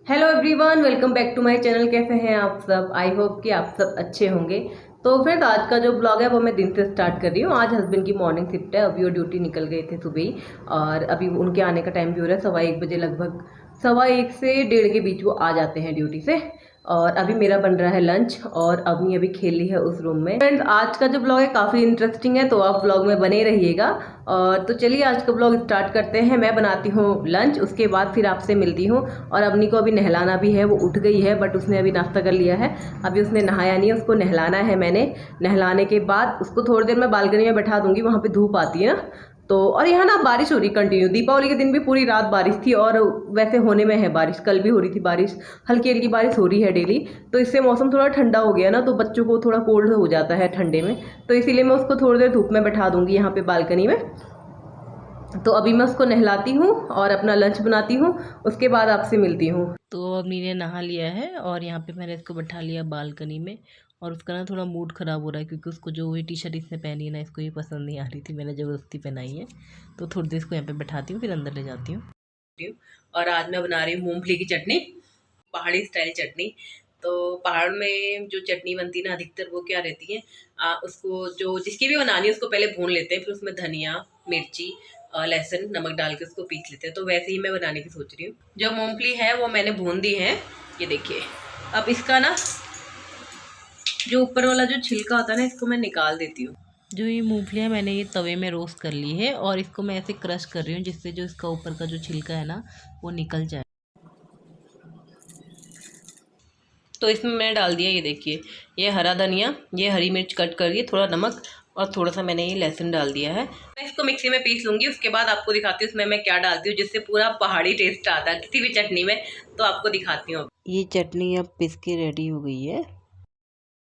Hello everyone, welcome back to my channel. कैसे हैं आप सब? आई होप कि आप सब अच्छे होंगे। तो फ्रेंड्स, आज का जो ब्लॉग है वो मैं दिन से स्टार्ट कर रही हूँ। आज हस्बैंड की मॉर्निंग शिफ्ट है, अभी वो ड्यूटी निकल गए थे सुबह ही, और अभी उनके आने का टाइम भी हो रहा है 1:15 लगभग। 1:15 से 1:30 के बीच वो आ जाते हैं ड्यूटी से। और अभी मेरा बन रहा है लंच, और अभी अभी खेली है उस रूम में। फ्रेंड्स, आज का जो ब्लॉग है काफ़ी इंटरेस्टिंग है, तो आप ब्लॉग में बने रहिएगा। और तो चलिए आज का ब्लॉग स्टार्ट करते हैं। मैं बनाती हूँ लंच, उसके बाद फिर आपसे मिलती हूँ। और अवनी को अभी नहलाना भी है, वो उठ गई है बट उसने अभी नाश्ता कर लिया है। अभी उसने नहाया नहीं है, उसको नहलाना है मैंने। नहलाने के बाद उसको थोड़ी देर मैं बालकनी में बैठा दूंगी, वहाँ पे धूप आती है ना। तो और यहाँ ना बारिश हो रही कंटिन्यू। दीपावली के दिन भी पूरी रात बारिश थी, और वैसे होने में है बारिश। कल भी हो रही थी बारिश, हल्की हल्की बारिश हो रही है डेली। तो इससे मौसम थोड़ा ठंडा हो गया ना, तो बच्चों को थोड़ा कोल्ड हो जाता है ठंडे में। तो इसीलिए मैं उसको थोड़ी देर धूप में बैठा दूंगी यहाँ पे बालकनी में। तो अभी मैं उसको नहलाती हूँ और अपना लंच बनाती हूँ, उसके बाद आपसे मिलती हूँ। तो अभी ने नहा लिया है और यहाँ पे मैंने इसको बैठा लिया बालकनी में। और उसका ना थोड़ा मूड ख़राब हो रहा है, क्योंकि उसको जो ये टी शर्ट इसने पहनी है ना, इसको ये पसंद नहीं आ रही थी, मैंने ज़बरदस्ती पहनाई है। तो थोड़ी देर इसको यहाँ पे बैठाती हूँ, फिर अंदर ले जाती हूँ। और आज मैं बना रही हूँ मूँगफली की चटनी, पहाड़ी स्टाइल चटनी। तो पहाड़ में जो चटनी बनती है ना, अधिकतर वो क्या रहती है, उसको जो जिसकी भी बनानी है उसको पहले भून लेते हैं, फिर उसमें धनिया, मिर्ची, लहसुन, नमक डाल के उसको पीस लेते हैं। तो वैसे ही मैं बनाने की सोच रही हूँ। जो मूंगफली है वो मैंने भून दी है, ये देखिए। अब इसका ना जो ऊपर वाला जो छिलका होता है ना, इसको मैं निकाल देती हूँ। जो ये मूंगफलियाँ मैंने ये तवे में रोस्ट कर ली है, और इसको मैं ऐसे क्रश कर रही हूँ जिससे जो इसका ऊपर का जो छिलका है ना वो निकल जाए। तो इसमें मैंने डाल दिया, ये देखिए, ये हरा धनिया, ये हरी मिर्च कट करके, थोड़ा नमक, और थोड़ा सा मैंने ये लहसुन डाल दिया है। मैं इसको मिक्सी में पीस लूँगी, उसके बाद आपको दिखाती हूँ इसमें मैं क्या डालती हूँ, जिससे पूरा पहाड़ी टेस्ट आता है किसी भी चटनी में। तो आपको दिखाती हूँ। ये चटनी अब पिस के रेडी हो गई है।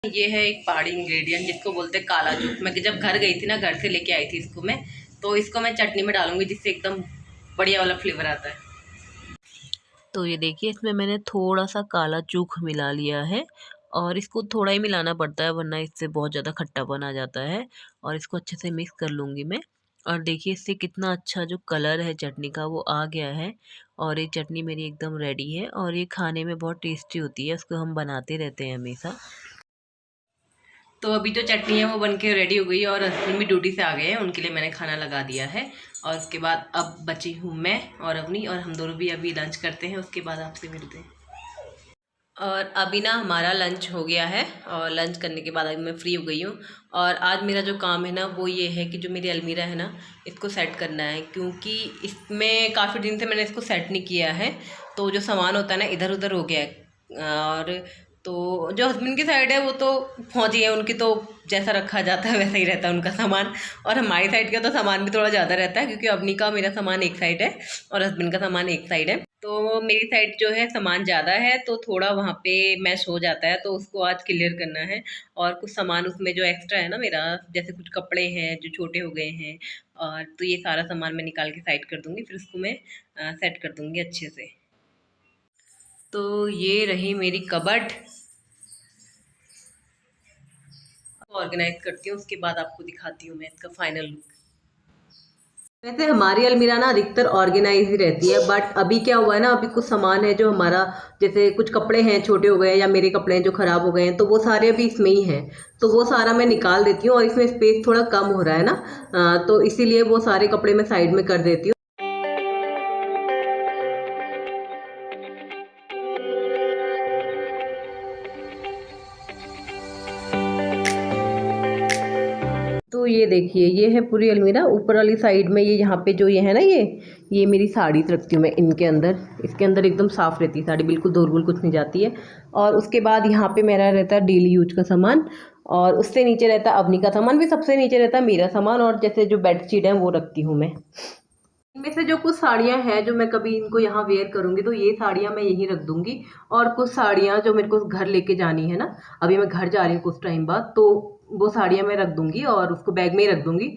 ये है एक पहाड़ी इंग्रेडिएंट जिसको बोलते हैं काला चूक। मैं जब घर गई थी ना, घर से लेके आई थी इसको मैं, तो इसको मैं चटनी में डालूंगी, जिससे एकदम बढ़िया वाला फ्लेवर आता है। तो ये देखिए, इसमें मैंने थोड़ा सा काला चूक मिला लिया है, और इसको थोड़ा ही मिलाना पड़ता है, वरना इससे बहुत ज़्यादा खट्टापन आ जाता है। और इसको अच्छे से मिक्स कर लूँगी मैं। और देखिए इससे कितना अच्छा जो कलर है चटनी का वो आ गया है। और ये चटनी मेरी एकदम रेडी है, और ये खाने में बहुत टेस्टी होती है, इसको हम बनाते रहते हैं हमेशा। तो अभी जो चटनी है वो बन के रेडी हो गई है, और हस्बैंड भी ड्यूटी से आ गए हैं, उनके लिए मैंने खाना लगा दिया है। और उसके बाद अब बची हूँ मैं और अवनी, और हम दोनों भी अभी लंच करते हैं, उसके बाद आपसे मिलते हैं। और अभी ना हमारा लंच हो गया है, और लंच करने के बाद अभी मैं फ्री हो गई हूँ। और आज मेरा जो काम है ना वो ये है कि जो मेरी अलमीरा है ना, इसको सेट करना है, क्योंकि इसमें काफ़ी दिन से मैंने इसको सेट नहीं किया है। तो जो सामान होता है ना इधर उधर हो गया है। और तो जो हस्बैंड की साइड है वो तो फौजी है, उनकी तो जैसा रखा जाता है वैसा ही रहता है उनका सामान। और हमारी साइड का तो सामान भी थोड़ा ज़्यादा रहता है, क्योंकि अवनी का मेरा सामान एक साइड है और हस्बैंड का सामान एक साइड है। तो मेरी साइड जो है सामान ज़्यादा है, तो थोड़ा वहाँ पे मैश हो जाता है, तो उसको आज क्लियर करना है। और कुछ सामान उसमें जो एक्स्ट्रा है ना मेरा, जैसे कुछ कपड़े हैं जो छोटे हो गए हैं, और तो ये सारा सामान मैं निकाल के साइड कर दूँगी, फिर उसको मैं सेट कर दूँगी अच्छे से। तो ये रही मेरी कबर्ड, ऑर्गेनाइज करती हूँ, उसके बाद आपको दिखाती हूँ मैं इसका फाइनल लुक। वैसे हमारी अलमीरा ना अधिकतर ऑर्गेनाइज ही रहती है, बट अभी क्या हुआ है ना, अभी कुछ सामान है जो हमारा, जैसे कुछ कपड़े हैं छोटे हो गए हैं, या मेरे कपड़े हैं जो खराब हो गए हैं, तो वो सारे अभी इसमें ही हैं। तो वो सारा मैं निकाल देती हूँ, और इसमें स्पेस थोड़ा कम हो रहा है ना, तो इसीलिए वो सारे कपड़े मैं साइड में कर देती हूँ। तो ये देखिए, ये है पूरी अलमीरा। ऊपर वाली साइड में ये यहाँ पे जो ये है ना, ये मेरी साड़ी रखती हूँ मैं इनके अंदर। इसके अंदर एकदम साफ़ रहती है साड़ी, बिल्कुल धूल वूल कुछ नहीं जाती है। और उसके बाद यहाँ पे मेरा रहता है डेली यूज का सामान, और उससे नीचे रहता है अवनी का सामान, भी सबसे नीचे रहता है मेरा सामान। और जैसे जो बेडशीट है वो रखती हूँ मैं। इनमें से जो कुछ साड़ियाँ हैं जो मैं कभी इनको यहाँ वेयर करूँगी, तो ये साड़ियाँ मैं यहीं रख दूँगी। और कुछ साड़ियाँ जो मेरे को घर लेके जानी है ना, अभी मैं घर जा रही हूँ कुछ टाइम बाद, तो वो साड़ियाँ मैं रख दूँगी और उसको बैग में ही रख दूँगी,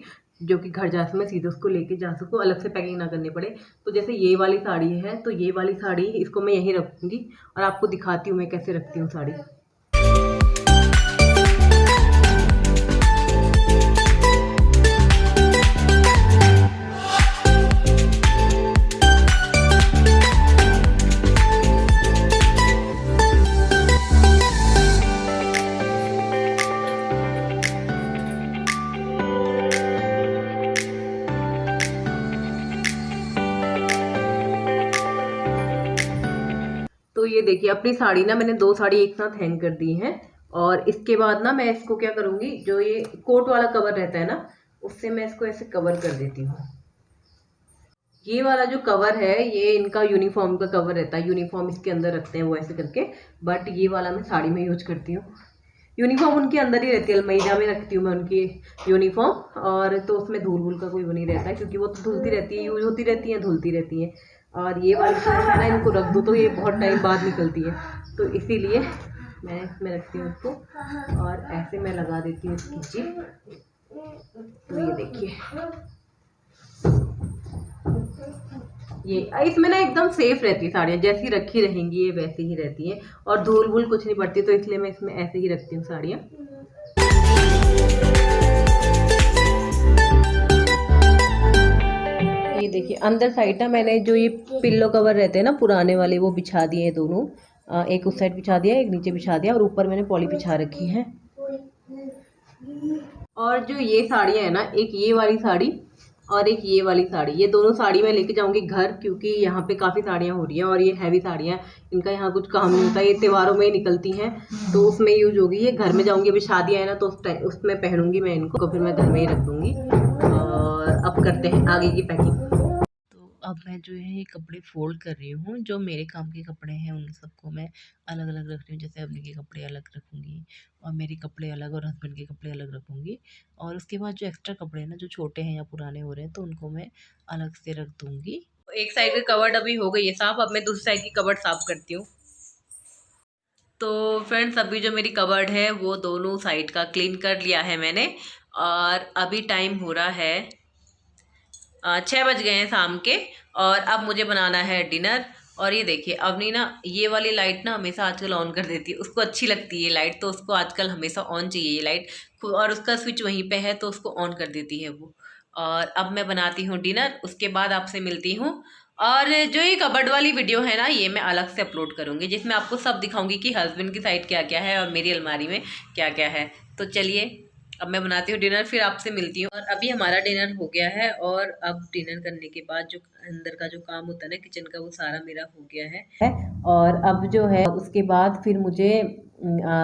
जो कि घर जा मैं सीधे उसको लेके जा सकूँ, अलग से पैकिंग ना करनी पड़े। तो जैसे ये वाली साड़ी है, तो ये वाली साड़ी इसको मैं यहीं रखूँगी, और आपको दिखाती हूँ मैं कैसे रखती हूँ साड़ी। तो ये देखिए अपनी साड़ी ना मैंने 2 साड़ी एक साथ हैंग कर दी हैं। और इसके बाद ना मैं इसको क्या करूँगी, जो ये कोट वाला कवर रहता है ना, उससे मैं इसको ऐसे कवर कर देती हूँ। ये वाला जो कवर है ये इनका यूनिफॉर्म का कवर रहता है, यूनिफॉर्म इसके अंदर रखते हैं वो ऐसे करके, बट ये वाला मैं साड़ी में यूज करती हूँ। यूनिफॉर्म उनके अंदर ही रहती है, अलमीरा में रखती हूँ मैं उनकी यूनिफॉर्म। और तो उसमें धूल वूल का कोई वो नहीं रहता है, क्योंकि वो तो धुलती रहती है, यूज होती रहती है, धुलती रहती है। और ये वाली जो है ना, इनको रख दो तो ये बहुत टाइम बाद निकलती है, तो इसीलिए मैं इसमें रखती हूँ इसको। और ऐसे मैं लगा देती हूँ इसकी जिप। तो ये देखिए, ये इसमें ना एकदम सेफ रहती है साड़ियाँ, जैसी रखी रहेंगी ये वैसी ही रहती हैं, और धूल वूल कुछ नहीं पड़ती, तो इसलिए मैं इसमें ऐसे ही रखती हूँ साड़ियाँ। ये देखिए अंदर साइड ना मैंने जो ये पिल्लो कवर रहते हैं ना पुराने वाले, वो बिछा दिए हैं दोनों। एक उस साइड बिछा दिया, एक नीचे बिछा दिया, और ऊपर मैंने पॉली बिछा रखी है। और जो ये साड़ियाँ है ना, एक ये वाली साड़ी और एक ये वाली साड़ी, ये दोनों साड़ी मैं लेके जाऊंगी घर, क्योंकि यहाँ पे काफ़ी साड़ियाँ हो रही हैं और ये हैवी साड़ियाँ, इनका यहाँ कुछ काम नहीं होता, ये त्योहारों में ही निकलती हैं, तो उसमें यूज होगी। ये घर में जाऊंगी, अभी शादियाँ है ना, तो उसमें पहनूंगी मैं इनको, तो फिर मैं घर में ही रख दूंगी। और अब करते हैं आगे की पैकिंग। अब मैं जो है ये कपड़े फोल्ड कर रही हूँ, जो मेरे काम के कपड़े हैं उन सबको मैं अलग अलग रख रही हूँ। जैसे अपने के कपड़े अलग रखूँगी, और मेरे कपड़े अलग, और हस्बैंड के कपड़े अलग रखूँगी। और उसके बाद जो एक्स्ट्रा कपड़े हैं ना, जो छोटे हैं या पुराने हो रहे हैं, तो उनको मैं अलग से रख दूँगी। एक साइड की कवर्ड अभी हो गई है साफ, अब मैं दूसरी साइड की कवर्ड साफ करती हूँ। तो फ्रेंड्स, अभी जो मेरी कवर्ड है वो दोनों साइड का क्लीन कर लिया है मैंने, और अभी टाइम हो रहा है 6 बज गए हैं शाम के। और अब मुझे बनाना है डिनर। और ये देखिए अवनी ना ये वाली लाइट ना हमेशा आजकल ऑन कर देती है, उसको अच्छी लगती है ये लाइट, तो उसको आजकल हमेशा ऑन चाहिए ये लाइट, और उसका स्विच वहीं पे है तो उसको ऑन कर देती है वो। और अब मैं बनाती हूँ डिनर, उसके बाद आपसे मिलती हूँ। और जो ये कबर्ड वाली वीडियो है ना, ये मैं अलग से अपलोड करूँगी, जिसमें आपको सब दिखाऊंगी कि हस्बैंड की साइड क्या क्या है और मेरी अलमारी में क्या क्या है। तो चलिए अब मैं बनाती हूँ डिनर, फिर आपसे मिलती हूँ। और अभी हमारा डिनर हो गया है, और अब डिनर करने के बाद जो अंदर का जो काम होता है ना किचन का, वो सारा मेरा हो गया है। और अब जो है उसके बाद फिर मुझे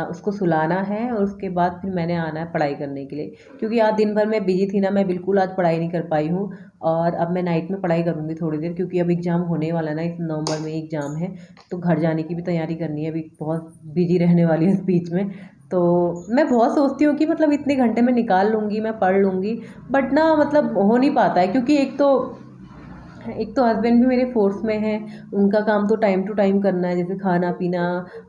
उसको सुलाना है, और उसके बाद फिर मैंने आना है पढ़ाई करने के लिए, क्योंकि आज दिन भर मैं बिजी थी ना, मैं बिल्कुल आज पढ़ाई नहीं कर पाई हूँ। और अब मैं नाइट में पढ़ाई करूँगी थोड़ी देर, क्योंकि अब एग्ज़ाम होने वाला है ना, इस नवंबर में एग्ज़ाम है, तो घर जाने की भी तैयारी करनी है, अभी बहुत बिजी रहने वाली है इस बीच में। तो मैं बहुत सोचती हूँ कि मतलब इतने घंटे में निकाल लूँगी, मैं पढ़ लूँगी, बट ना मतलब हो नहीं पाता है, क्योंकि एक तो हस्बैंड भी मेरे फोर्स में हैं, उनका काम तो टाइम टू टाइम करना है, जैसे खाना पीना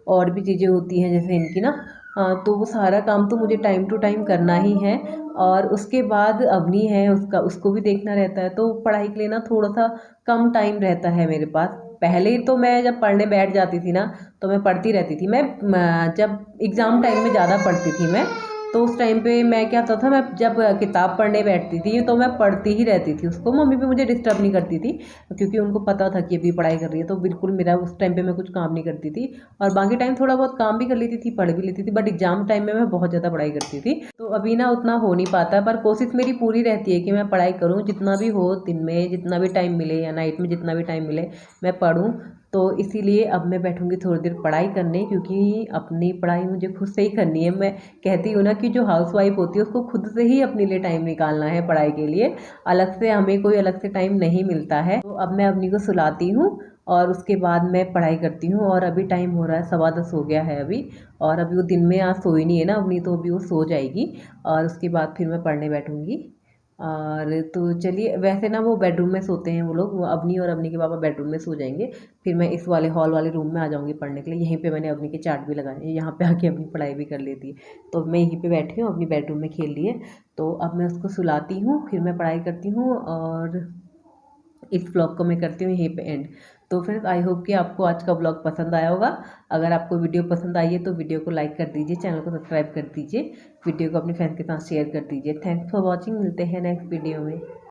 और भी चीज़ें होती हैं जैसे इनकी ना, तो वो सारा काम तो मुझे टाइम टू टाइम करना ही है। और उसके बाद अवनी है, उसको भी देखना रहता है, तो पढ़ाई के लिए ना थोड़ा सा कम टाइम रहता है मेरे पास। पहले तो मैं जब पढ़ने बैठ जाती थी ना, तो मैं पढ़ती रहती थी, मैं जब एग्ज़ाम टाइम में ज़्यादा पढ़ती थी मैं, तो उस टाइम पे मैं क्या होता था, मैं जब किताब पढ़ने बैठती थी तो मैं पढ़ती ही रहती थी उसको, मम्मी भी मुझे डिस्टर्ब नहीं करती थी, क्योंकि उनको पता था कि अभी पढ़ाई कर रही है, तो बिल्कुल मेरा उस टाइम पे मैं कुछ काम नहीं करती थी। और बाकी टाइम थोड़ा बहुत काम भी कर लेती थी, पढ़ भी लेती थी, बट एग्जाम टाइम में मैं बहुत ज़्यादा पढ़ाई करती थी। तो अभी ना उतना हो नहीं पाता, पर कोशिश मेरी पूरी रहती है कि मैं पढ़ाई करूँ, जितना भी हो, दिन में जितना भी टाइम मिले या नाइट में जितना भी टाइम मिले मैं पढूँ। तो इसीलिए अब मैं बैठूंगी थोड़ी देर पढ़ाई करने, क्योंकि अपनी पढ़ाई मुझे खुद से ही करनी है। मैं कहती हूँ ना कि जो हाउसवाइफ होती है उसको खुद से ही अपने लिए टाइम निकालना है पढ़ाई के लिए, अलग से हमें कोई अलग से टाइम नहीं मिलता है। तो अब मैं अपनी को सुलाती हूँ, और उसके बाद मैं पढ़ाई करती हूँ। और अभी टाइम हो रहा है 10:15 हो गया है अभी, और अभी वो दिन में आज सोई नहीं है ना अपनी, तो अभी वो सो जाएगी, और उसके बाद फिर मैं पढ़ने बैठूंगी। और तो चलिए, वैसे ना वो बेडरूम में सोते हैं वो लोग, वो अवनी और अवनी के पापा बेडरूम में सो जाएंगे, फिर मैं इस वाले हॉल वाले रूम में आ जाऊंगी पढ़ने के लिए। यहीं पे मैंने अवनी के चार्ट भी लगाए हैं, यहाँ पे आके अपनी पढ़ाई भी कर लेती है। तो मैं यहीं पे बैठी हूँ, अपनी बेडरूम में खेल रही है, तो अब मैं उसको सुलाती हूँ, फिर मैं पढ़ाई करती हूँ, और इस व्लॉग को मैं करती हूँ यहीं पे एंड। तो फ्रेंड्स, आई होप कि आपको आज का व्लॉग पसंद आया होगा। अगर आपको वीडियो पसंद आई है तो वीडियो को लाइक कर दीजिए, चैनल को सब्सक्राइब कर दीजिए, वीडियो को अपने फ्रेंड्स के साथ शेयर कर दीजिए। थैंक्स फॉर वॉचिंग, मिलते हैं नेक्स्ट वीडियो में।